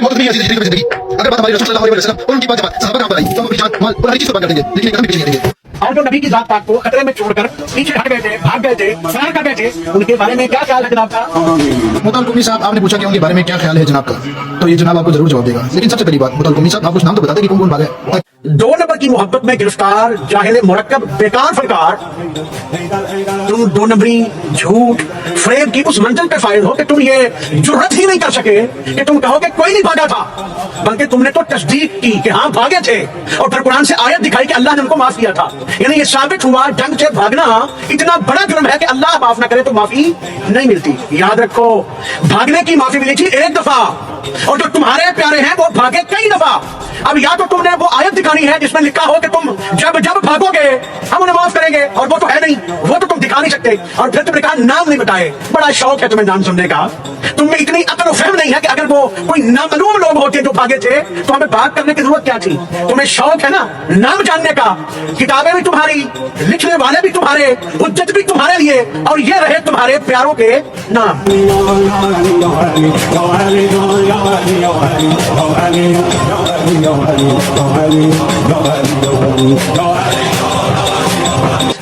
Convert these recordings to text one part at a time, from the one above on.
हमें मोहब्बत नहीं है जिंदगी जिंदगी। अगर बात हमारे रसूल सल्लल्लाहु अलैहि वसल्लम और उनकी बात जब सहाबा का आई तो हम अपनी जान माल और हर चीज को बात कर देंगे, लेकिन कभी पीछे नहीं हटेंगे। और जो नबी की जात पाक को खतरे में छोड़कर पीछे हट गए थे, भाग गए थे, फरार कर गए थे, उनके बारे में क्या ख्याल है जनाब का? मुतल कुमी साहब, आपने पूछा कि उनके बारे में क्या ख्याल है जनाब का, तो ये जनाब आपको जरूर जवाब देगा। लेकिन सबसे पहली बात, मुतल कुमी साहब आप कुछ नाम तो बताते कि कौन कौन भागे। 2 नंबर की मोहब्बत में गिरफ्तार जाहिल मुरक्कब बेकार फनकार, तुम 2 नंबरी झूठ फ्रेब की उस मंजिल पे फाइल हो कि तुम ये जुर्रत ही नहीं कर सके कि तुम कहो कि कोई नहीं भागा था, बल्कि तुमने तो तस्दीक की कि हाँ भागे थे, और फिर कुरान से आयत दिखाई कि अल्लाह ने उनको माफ किया था। यानी ये साबित हुआ जंग से भागना इतना बड़ा जुर्म है कि अल्लाह माफ ना करे तो माफी नहीं मिलती। याद रखो, भागने की माफी मिली थी 1 दफा, और जो तुम्हारे प्यारे हैं वो भागे कई दफा। अब या तो तुमने वो आयत दिखानी है जिसमें लिखा हो कि तुम जब जब भागोगे हम उन्हें माफ करेंगे, और वो तो है नहीं, वो तो तुम दिखा नहीं सकते, और फिर तुमने कहा नाम नहीं बताए। बड़ा शौक है तुम्हें नाम सुनने का, तुम्हें इतनी अकल और फहम नहीं है कि अगर वो कोई नामालूम लोग होते जो भागे थे तो हमें बात करने की जरूरत क्या थी। तुम्हें शौक है ना नाम जानने का, किताबें भी तुम्हारी, लिखने वाले भी तुम्हारे, हुज्जत भी तुम्हारे लिए, और ये रहे तुम्हारे प्यारों के नाम।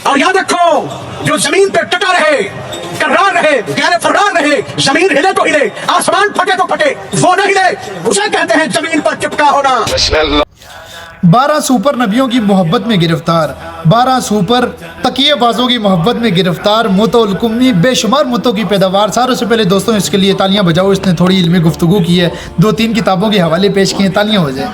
और याद रखो, जो जमीन पे टका रहे, कर्रार रहे, गैर फर्रार रहे, जमीन हिले तो हिले, आसमान फटे तो फटे, वो न हिले, उसे कहते हैं जमीन पर चिपका होना। 12 सुपर नबियों की मोहब्बत में गिरफ्तार, 12 सुपर तकिएबाजों की मोहब्बत में गिरफ्तार, मुतउल कुम्मी बेशुमार मुतों की पैदावार। सारों से पहले दोस्तों इसके लिए तालियां बजाओ, इसने थोड़ी इल्मी गुफ्तगू की है, 2-3 किताबों के हवाले पेश किए, तालियां हो जाए।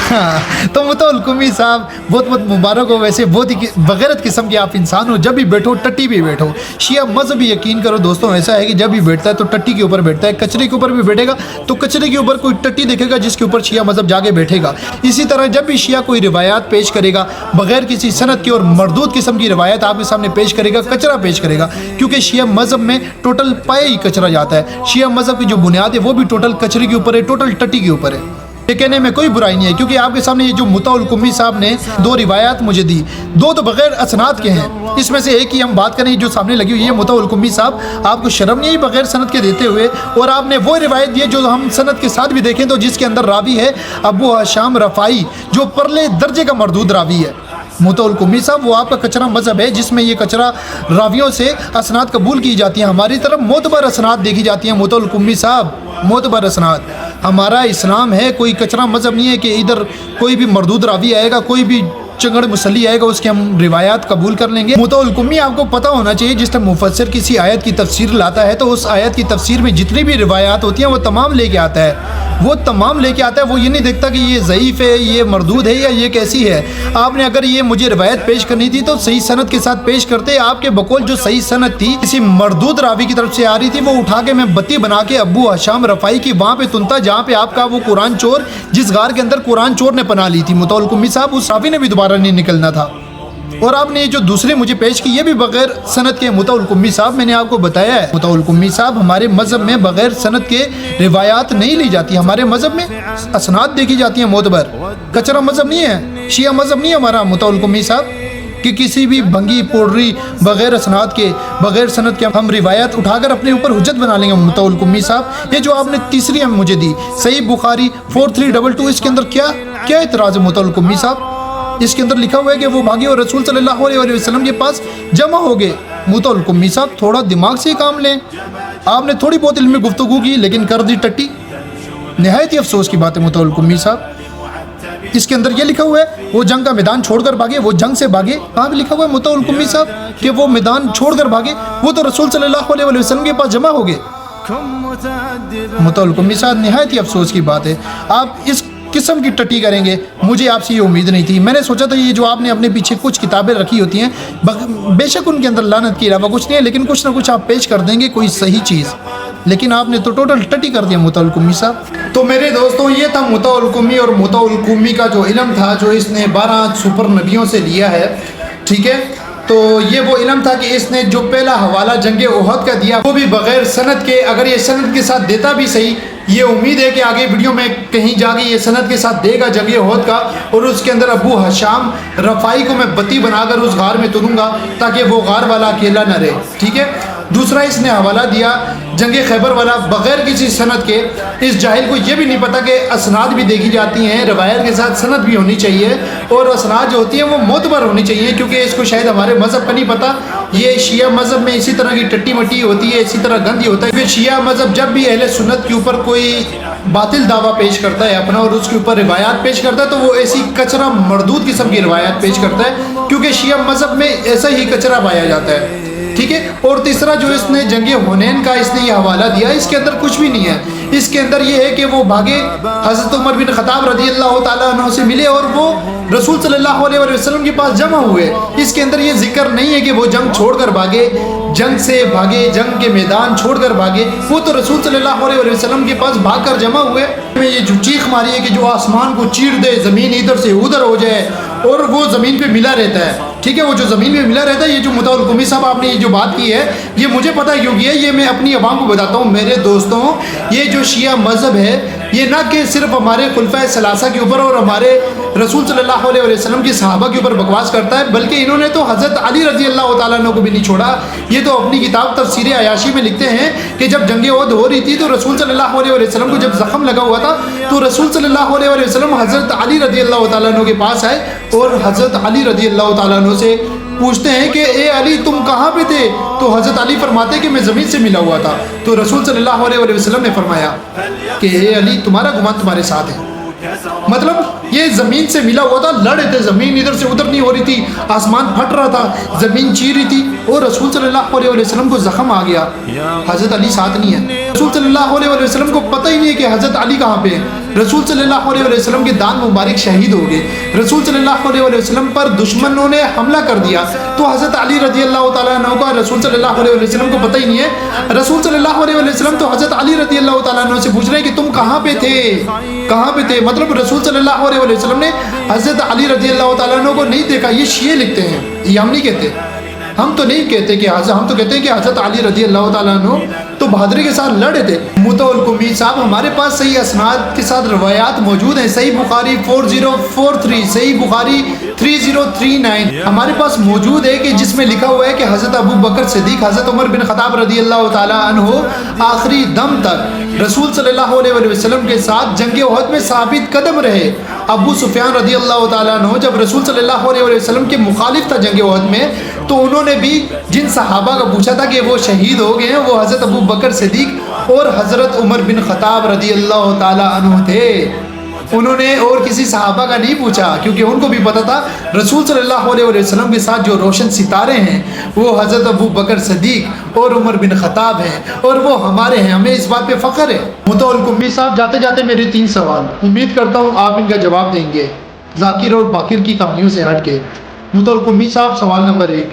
हाँ, तो मुतउल कुम्मी साहब बहुत बहुत मुबारक हो। वैसे बहुत ही बगैरत किस्म के आप इंसान हो, जब भी बैठो टट्टी भी बैठो। शिया मज़हब भी यकीन करो दोस्तों ऐसा है कि जब भी बैठता है तो टट्टी के ऊपर बैठता है, कचरे के ऊपर भी बैठेगा तो कचरे के ऊपर कोई टट्टी देखेगा जिसके ऊपर शिया मज़हब जाके बैठेगा। इसी तरह जब भी शिया कोई रिवायात पेश करेगा बगैर किसी सनद की और मरदूद किस्म की रिवायत आपके सामने पेश करेगा, कचरा पेश करेगा, क्योंकि शिया मज़हब में टोटल पाया ही कचरा जाता है। शिया मज़हब की जो बुनियाद है वो भी टोटल कचरे के ऊपर है, टोटल टट्टी के ऊपर है। ये कहने में कोई बुराई नहीं है, क्योंकि आपके सामने ये जो मुतउल कुम्मी साहब ने 2 रिवायात मुझे दी, 2 तो बगैर असनाद के हैं, इसमें से एक ही हम बात करें जो सामने लगी हुई है। मुतउल कुम्मी साहब आपको शर्म नहीं बगैर सनद के देते हुए, और आपने वो रिवायत दी है जो हम सनद के साथ भी देखें तो जिसके अंदर रावी है अबू हशाम रफ़ाई, जो परले दर्जे का मरदूद रावी है। मुतउल कुम्मी साहब वो आपका कचरा मज़हब है जिसमें ये कचरा रावियों से असनाद कबूल की जाती हैं, हमारी तरफ मोतबर असनाद देखी जाती हैं। मुतउल कुम्मी साहब मोतबर असनाद, हमारा इस्लाम है, कोई कचरा मज़हब नहीं है कि इधर कोई भी मरदूद रावी आएगा, कोई भी चंगड़ मुसल्ली आएगा उसके हम रिवायात कबूल कर लेंगे। मुतउल कुम्मी आपको पता होना चाहिए जिस टाइम मुफस्सिर किसी आयत की तफसीर लाता है तो उस आयत की तफसीर में जितनी भी रिवायात होती हैं वो तमाम लेके आता है, वो तमाम लेके आता है। वो ये नहीं देखता कि ये ज़ईफ़ है, ये मरदूद है या ये कैसी है। आपने अगर ये मुझे रिवायत पेश करनी थी तो सही सनद के साथ पेश करते। आपके बकौल जो सही सनद थी किसी मरदूद रावी की तरफ से आ रही थी, वो उठा के मैं बत्ती बना के अबू हशाम रफ़ाई की वहाँ पे तुनता जहाँ पे आपका वो कुरान चोर, जिस गार के अंदर कुरान चोर ने पना ली थी। मुतउल कुम्मी साहब उस रावी ने भी दोबारा नहीं निकलना था। और आपने ये जो दूसरी मुझे पेश की ये भी बगैर सनद के। मुतउल कुम्मी साहब मैंने आपको बताया है, मुतउल कुम्मी साहब हमारे मज़हब में बगैर सनद के रिवायात नहीं ली जाती, हमारे मज़हब में असनाद देखी जाती है मोतबर। कचरा मज़हब नहीं है, शिया मज़हब नहीं है हमारा मुतउल कुम्मी साहब कि किसी भी भंगी पोडरी बगैर असनाद के बगैर सनद के हम रिवायत उठाकर अपने ऊपर हुज्जत बना लेंगे। मुतउल कुम्मी साहब ये जो आपने तीसरी हम मुझे दी सही बुखारी 4322, इसके अंदर क्या इतराज़ है मुतउल कुम्मी साहब? इसके अंदर लिखा हुआ है कि वो भागे और रसूल सल्लल्लाहु अलैहि वसल्लम के पास जमा हो गए। मुतउल कुम्मी साहब थोड़ा दिमाग से काम लें, आपने थोड़ी बहुत इल्मी गुफ्तगू की लेकिन कर दी टट्टी। नहायत ही अफसोस की बात है मुतउल कुम्मी साहब। इसके अंदर ये लिखा हुआ है वो जंग का मैदान छोड़कर भागे, वो जंग से भागे। कहाँ भी लिखा हुआ है मुतउल कुम्मी साहब कि वो मैदान छोड़कर भागे? वो तो रसूल सल्लल्लाहु अलैहि वसल्लम के पास जमा हो गए। मुतउल कुम्मी साहब नहायत ही अफसोस की बात है, आप इस किस्म की टट्टी करेंगे, मुझे आपसे ये उम्मीद नहीं थी। मैंने सोचा था ये जो आपने अपने पीछे कुछ किताबें रखी होती हैं बेशक उनके अंदर लानत के अलावा कुछ नहीं है, लेकिन कुछ ना कुछ आप पेश कर देंगे कोई सही चीज़, लेकिन आपने तो टोटल टट्टी कर दिया मुतउल कुम्मी साहब। तो मेरे दोस्तों ये था मुतउल कुम्मी, और मुतउल कुम्मी का जो इल्म था जो इसने 12 सुपर नबियों से लिया है, ठीक है। तो ये वो इल्म था कि इसने जो पहला हवाला जंग ओहद का दिया वो भी बगैर सनद के, अगर ये सनद के साथ देता भी सही, ये उम्मीद है कि आगे वीडियो में कहीं जाके ये सनद के साथ देगा जंग ओहद का, और उसके अंदर अबू हशाम रफ़ाई को मैं बत्ती बनाकर उस गार में तुरूंगा ताकि वो गार वाला अकेला न रहे, ठीक है। دوسرا اس نے حوالہ دیا جنگ خیبر والا بغیر کسی سند کے. اس جاہل کو یہ بھی نہیں پتا کہ اسناد بھی دیکھی جاتی ہیں, روایت کے ساتھ سند بھی ہونی چاہیے, اور اسناد جو ہوتی ہیں وہ معتبر ہونی چاہیے, کیونکہ اس کو شاید ہمارے مذہب کا نہیں پتا. یہ شیعہ مذہب میں اسی طرح کی ٹٹی مٹی ہوتی ہے, اسی طرح گندی ہوتا ہے. پھر شیعہ مذہب جب بھی اہل سنت کے اوپر کوئی باطل دعویٰ پیش کرتا ہے اپنا اور اس کے اوپر روایات پیش کرتا ہے, تو وہ ایسی کچرا مردود قسم کی روایات پیش کرتا ہے, کیونکہ شیعہ مذہب میں ایسا ہی کچرا پایا جاتا ہے. ٹھیک ہے. اور تیسرا جو اس نے جنگ حنین کا اس نے یہ حوالہ دیا, اس کے اندر کچھ بھی نہیں ہے. اس کے اندر یہ ہے کہ وہ بھاگے, حضرت عمر بن خطاب رضی اللہ تعالیٰ عنہ سے ملے اور وہ رسول صلی اللہ علیہ وسلم کے پاس جمع ہوئے. اس کے اندر یہ ذکر نہیں ہے کہ وہ جنگ چھوڑ کر بھاگے, جنگ سے بھاگے, جنگ کے میدان چھوڑ کر بھاگے. وہ تو رسول صلی اللہ علیہ وسلم کے پاس بھاگ کر جمع ہوئے. میں یہ جو چیخ ماری ہے کہ جو آسمان کو چیر دے, زمین ادھر سے ادھر ہو جائے اور وہ زمین پہ ملا رہتا ہے. ٹھیک ہے. وہ جو زمین پہ ملا رہتا ہے, یہ جو مطاع القمی صاحب آپ نے یہ جو بات کی ہے, یہ مجھے پتہ ہے کیوں کی ہے. یہ میں اپنی عوام کو بتاتا ہوں, میرے دوستوں, یہ جو شیعہ مذہب ہے یہ نہ کہ صرف ہمارے خلفائے ثلاثہ کے اوپر اور ہمارے رسول صلی اللہ علیہ وسلم کے صحابہ کے اوپر بکواس کرتا ہے, بلکہ انہوں نے تو حضرت علی رضی اللہ تعالیٰ عنہ کو بھی نہیں چھوڑا. یہ تو اپنی کتاب تفسیر عیاشی میں لکھتے ہیں کہ جب جنگ احد ہو رہی تھی تو رسول صلی اللہ علیہ وسلم کو جب زخم لگا ہوا تھا تو رسول صلی اللہ علیہ وسلم حضرت علی رضی اللہ تعالیٰ عنہ کے پاس آئے اور حضرت علی رضی اللہ تعالیٰ عنہ سے پوچھتے ہیں کہ اے علی تم کہاں پہ تھے؟ تو حضرت علی فرماتے کہ میں زمین سے ملا ہوا تھا. تو رسول صلی اللہ علیہ وسلم نے فرمایا کہ اے علی تمہارا گمان تمہارے ساتھ ہے. مطلب یہ زمین سے ملا ہوا تھا, لڑے تھے, زمین ادھر سے ادھر نہیں ہو رہی تھی, آسمان پھٹ رہا تھا, زمین چیر رہی تھی, اور رسول صلی اللہ علیہ وسلم کو زخم آ گیا. حضرت علی ساتھ نہیں ہے. رسول صلی اللہ علیہ وسلم کو پتہ ہی نہیں ہے کہ حضرت علی کہاں پہ ہے. رسول صلی اللہ علیہ وسلم کے دان مبارک شہید ہو گئے. رسول صلی اللہ علیہ وسلم پر دشمنوں نے حملہ کر دیا, تو حضرت علی رضی اللہ تعالیٰ عنہ کا رسول صلی اللہ علیہ وسلم کو پتہ ہی نہیں ہے. رسول صلی اللہ علیہ وسلم تو حضرت علی رضی اللہ تعالیٰ عنہ سے پوچھ رہے ہیں کہ تم کہاں پہ تھے, کہاں پہ تھے. مطلب رسول صلی اللہ علیہ وسلم نے حضرت علی رضی اللہ تعالیٰ عنہ کو نہیں دیکھا. یہ شیعہ لکھتے ہیں, یہ ہم نہیں کہتے. ہم تو نہیں کہتے کہ ہم تو کہتے ہیں کہ حضرت علی رضی اللہ تعالیٰ عنہ تو بہادری کے ساتھ لڑے تھے. مطاع القمی صاحب ہمارے پاس صحیح اسناد کے ساتھ روایات موجود ہیں. صحیح بخاری 4043, صحیح بخاری 3039 ہمارے پاس موجود ہے کہ جس میں لکھا ہوا ہے کہ حضرت ابو بکر صدیق حضرت عمر بن خطاب رضی اللہ تعالیٰ عنہ آخری دم تک رسول صلی اللہ علیہ وسلم کے ساتھ جنگ احد میں ثابت قدم رہے. ابو سفیان رضی اللہ تعالیٰ عنہ جب رسول صلی اللہ علیہ وسلم کے مخالف تھا جنگ احد میں, تو انہوں نے بھی جن صحابہ کا پوچھا تھا کہ وہ شہید ہو گئے ہیں, وہ حضرت ابو بکر صدیق اور حضرت عمر بن خطاب رضی اللہ تعالیٰ عنہ تھے. انہوں نے اور کسی صحابہ کا نہیں پوچھا, کیونکہ ان کو بھی پتا تھا رسول صلی اللہ علیہ وسلم کے ساتھ جو روشن ستارے ہیں وہ حضرت ابو بکر صدیق اور عمر بن خطاب ہیں, اور وہ ہمارے ہیں. ہمیں اس بات پہ فخر ہے. مطاع القمی صاحب جاتے جاتے میرے 3 سوال, امید کرتا ہوں آپ ان کا جواب دیں گے ذاکر اور باقر کی کہانیوں سے ہٹ کے. مطاع القمی صاحب سوال نمبر 1,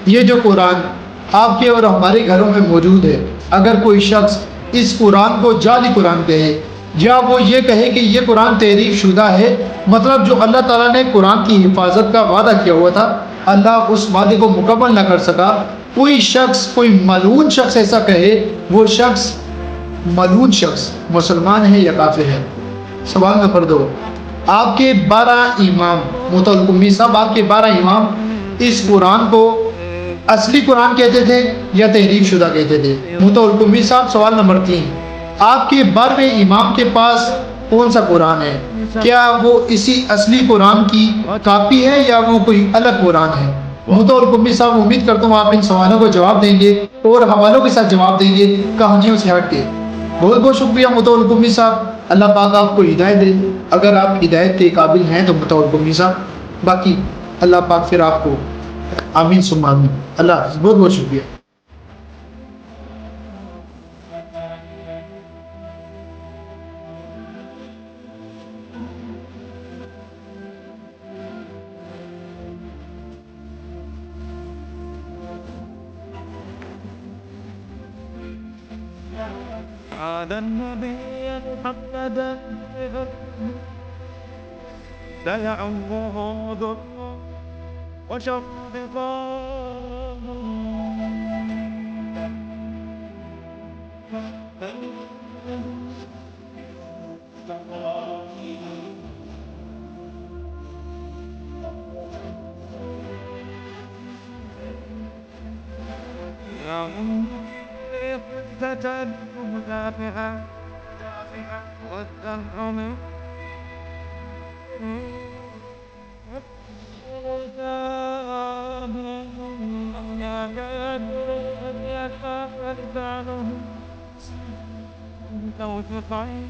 یہ جو قرآن آپ کے اور ہمارے گھروں میں موجود ہے, اگر کوئی شخص اس قرآن کو جعلی قرآن کہے یا وہ یہ کہے کہ یہ قرآن تحریف شدہ ہے, مطلب جو اللہ تعالیٰ نے قرآن کی حفاظت کا وعدہ کیا ہوا تھا اللہ اس وعدے کو مکمل نہ کر سکا, کوئی شخص, کوئی ملعون شخص ایسا کہے, وہ شخص ملعون شخص مسلمان ہے یا کافر ہے؟ سوال نمبر 2, آپ کے 12 امام, مطاع القمی صاحب آپ کے 12 امام اس قرآن کو اصلی قرآن کہتے تھے یا تحریف شدہ کہتے تھے؟ مطاع القمی صاحب سوال نمبر 3, آپ کے 12ویں امام کے پاس کون سا قرآن ہے؟ کیا وہ اسی اصلی قرآن کی کاپی ہے یا وہ کوئی الگ قرآن ہے؟ مطاع القمی صاحب امید کرتا ہوں آپ ان سوالوں کو جواب دیں گے اور حوالوں کے ساتھ جواب دیں گے کہانیوں سے ہٹ کے. بہت بہت شکریہ مطاع القمی صاحب, اللہ پاک آپ کو ہدایت دے. اگر آپ ہدایت کے قابل ہیں تو مطاع القمی صاحب, باقی اللہ پاک پھر آپ کو آمین ثم آمین. اللہ حافظ, بہت بہت شکریہ. على النبي محمد سيعمه ذل وشر يا تجدهم دافئا والسمع لو تطعن